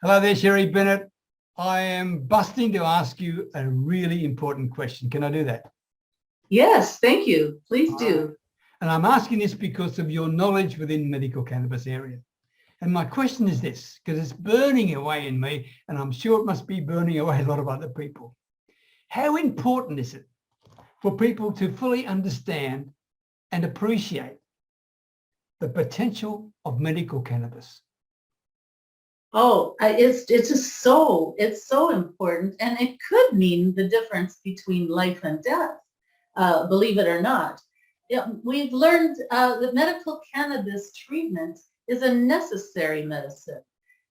Hello there, Sherry Bennett. I am busting to ask you a really important question. Can I do that? Yes, thank you. Please do. Right. And I'm asking this because of your knowledge within medical cannabis area. And my question is this, because it's burning away in me, and I'm sure it must be burning away a lot of other people. How important is it for people to fully understand and appreciate the potential of medical cannabis? Oh, it's just it's so important, and it could mean the difference between life and death. Believe it or not, we've learned that medical cannabis treatment is a necessary medicine,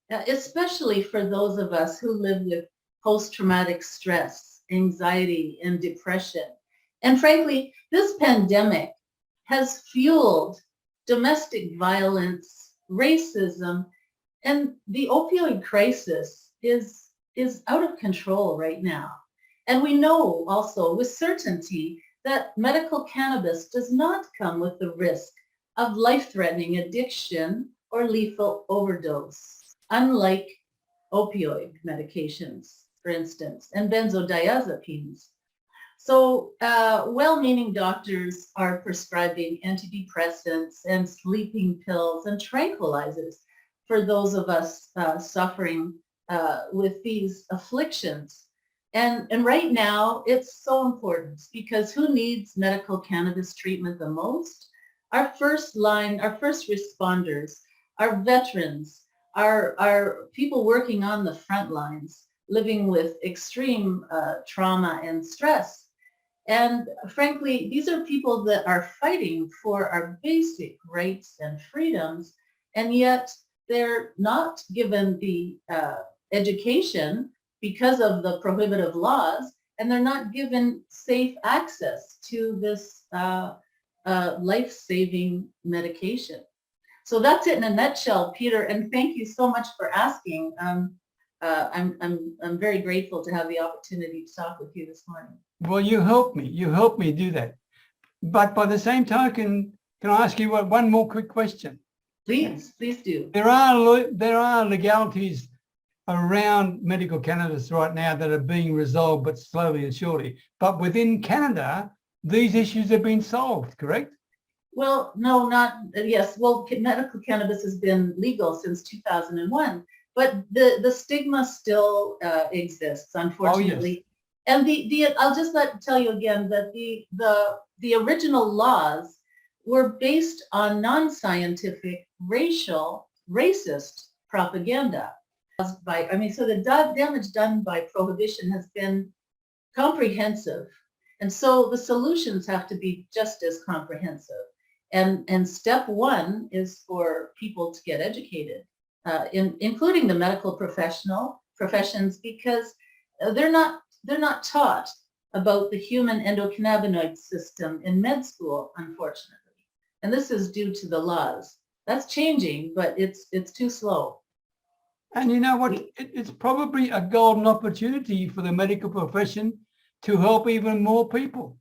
especially for those of us who live with post-traumatic stress, anxiety, and depression. And frankly, this pandemic has fueled domestic violence, racism, and the opioid crisis is out of control right now. And we know also with certainty that medical cannabis does not come with the risk of life-threatening addiction or lethal overdose, unlike opioid medications, for instance, and benzodiazepines. So well-meaning doctors are prescribing antidepressants and sleeping pills and tranquilizers for those of us suffering with these afflictions. And right now, it's so important because who needs medical cannabis treatment the most? Our first line, our first responders, our veterans, our people working on the front lines, living with extreme trauma and stress. And frankly, these are people that are fighting for our basic rights and freedoms, and yet they're not given the education because of the prohibitive laws, and they're not given safe access to this life-saving medication. So that's it in a nutshell, Peter, and thank you so much for asking. I'm very grateful to have the opportunity to talk with you this morning. Well, you helped me do that. But by the same token, can I ask you one more quick question? Please do. There are legalities around medical cannabis right now that are being resolved, but slowly and surely. But within Canada, these issues have been solved, correct? Well, no, not, yes. Well, medical cannabis has been legal since 2001, but the stigma still exists, unfortunately. Oh, yes. And I'll just tell you again that the original laws were based on non-scientific, racist propaganda. So the damage done by prohibition has been comprehensive. And so the solutions have to be just as comprehensive. And step one is for people to get educated, including the medical professions, because they're not taught about the human endocannabinoid system in med school, unfortunately. And this is due to the laws. That's changing, but it's too slow. And you know what? It's probably a golden opportunity for the medical profession to help even more people.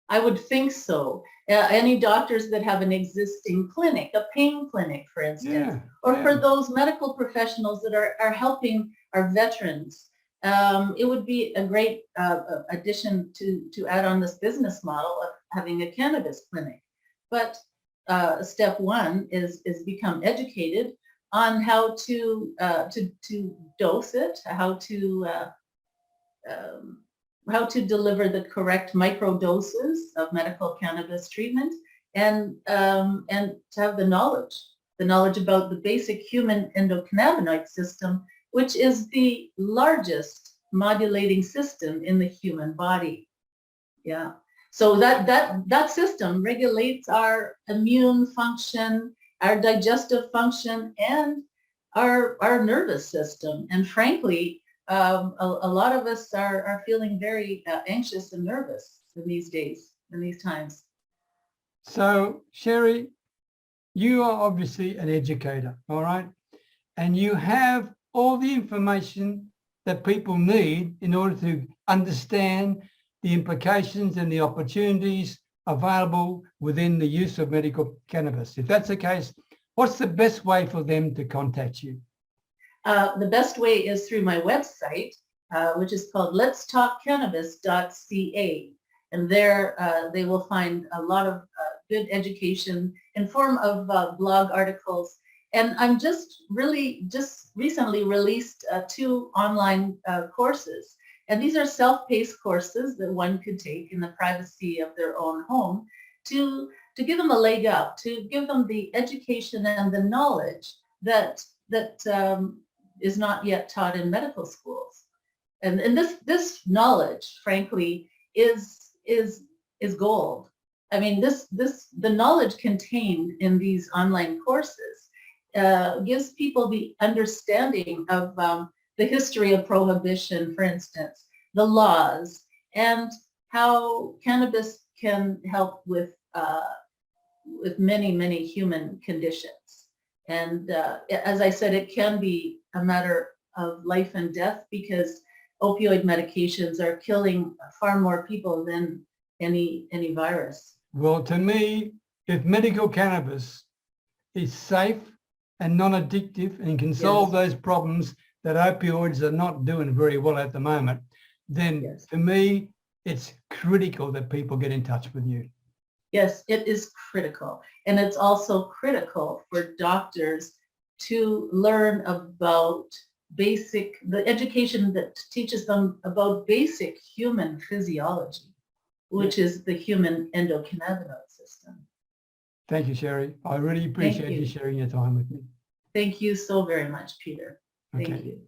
I would think so. Any doctors that have an existing clinic, a pain clinic, for instance, for those medical professionals that are helping our veterans, it would be a great addition to add on this business model of having a cannabis clinic. But step one is become educated on how to dose it, how to deliver the correct micro doses of medical cannabis treatment, and to have the knowledge about the basic human endocannabinoid system, which is the largest modulating system in the human body. Yeah. So that system regulates our immune function, our digestive function, and our nervous system. And frankly, a lot of us are feeling very anxious and nervous in these days, in these times. So, Sherry, you are obviously an educator, all right? And you have all the information that people need in order to understand the implications and the opportunities available within the use of medical cannabis. If that's the case, what's the best way for them to contact you? The best way is through my website, which is called letstalkcannabis.ca. And there they will find a lot of good education in form of blog articles. And I'm just recently released 2 online courses. And these are self-paced courses that one could take in the privacy of their own home to give them a leg up, to give them the education and the knowledge that is not yet taught in medical schools. And this knowledge, frankly, is gold. I mean, the knowledge contained in these online courses gives people the understanding of the history of prohibition, for instance, the laws, and how cannabis can help with many human conditions. And as I said, it can be a matter of life and death because opioid medications are killing far more people than any virus. Well, to me, if medical cannabis is safe and non-addictive and can solve those problems that opioids are not doing very well at the moment, then to me, it's critical that people get in touch with you. Yes, it is critical. And it's also critical for doctors to learn about the education that teaches them about basic human physiology, which is the human endocannabinoid system. Thank you, Sherry. I really appreciate you sharing your time with me. Thank you so very much, Peter. Okay. Thank you.